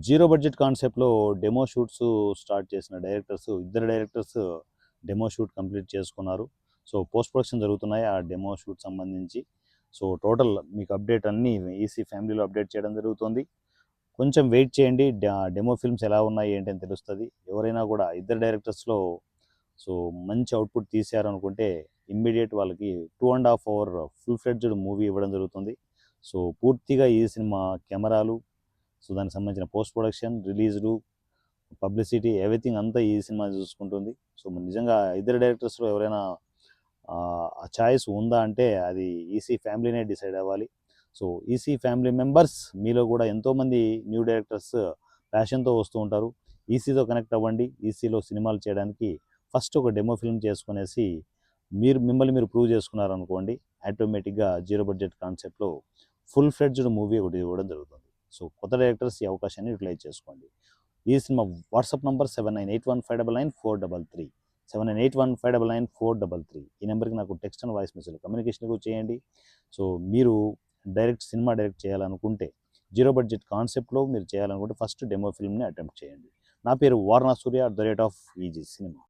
Zero budget కాన్సెప్ట్‌లో demo shoots start చేసిన ఇద్దరు డైరెక్టర్స్ డెమో షూట్ కంప్లీట్ చేసుకున్నారు. సో, పోస్ట్ ప్రొడక్షన్ జరుగుతున్నాయి ఆ డెమో షూట్ సంబంధించి. సో, టోటల్ మీకు అప్డేట్ అన్నీ ఈసీ ఫ్యామిలీలో అప్డేట్ చేయడం జరుగుతుంది. కొంచెం వెయిట్ చేయండి. డెమో ఫిల్మ్స్ ఎలా ఉన్నాయి ఏంటి అని తెలుస్తది. ఎవరైనా కూడా ఇద్దరు డైరెక్టర్స్‌లో సో, మంచి అవుట్‌పుట్ తీశారనుకుంటే ఇమ్మీడియేట్ వాళ్ళకి 2½ అవర్ ఫుల్ ఫ్లెడ్జ్డ్ మూవీ ఇవ్వడం జరుగుతుంది. సో, పూర్తిగా ఈ సినిమా కెమెరాలు, సో, దానికి సంబంధించిన పోస్ట్ ప్రొడక్షన్, రిలీజులు, పబ్లిసిటీ ఎవ్రీథింగ్ అంతా ఈ సినిమా చూసుకుంటుంది. సో, నిజంగా ఇద్దరు డైరెక్టర్స్‌లో ఎవరైనా ఆ చాయిస్ ఉందా అంటే అది ఈసీ ఫ్యామిలీనే డిసైడ్ అవ్వాలి. సో, ఈసీ ఫ్యామిలీ మెంబర్స్ మీలో కూడా ఎంతోమంది న్యూ డైరెక్టర్స్ ప్యాషన్‌తో వస్తూ ఉంటారు. ఈసీతో కనెక్ట్ అవ్వండి. ఈసీలో సినిమాలు చేయడానికి ఫస్ట్ ఒక డెమో ఫిల్మ్ చేసుకునేసి మిమ్మల్ని మీరు ప్రూవ్ చేసుకున్నారనుకోండి, ఆటోమేటిక్‌గా జీరో బడ్జెట్ కాన్సెప్ట్‌లో ఫుల్ ఫ్లెడ్జ్డ్ మూవీ ఒకటి ఇవ్వడం జరుగుతుంది. సో, కొత్త డైరెక్టర్స్ ఈ అవకాశాన్ని యుటిలైజ్ చేసుకోండి. ఈ సినిమా వాట్సాప్ నంబర్ 7981599433 7981599433 ఈ నెంబర్కి నాకు text and voice message communication కూడా చేయండి. సో, మీరు సినిమా డైరెక్ట్ చేయాలనుకుంటే జీరో బడ్జెట్ కాన్సెప్ట్‌లో మీరు చేయాలనుకుంటే ఫస్ట్ డెమో ఫిల్మ్‌ని అటెంప్ట్ చేయండి. నా పేరు వారణా సూర్య @ఈజీ సినిమా.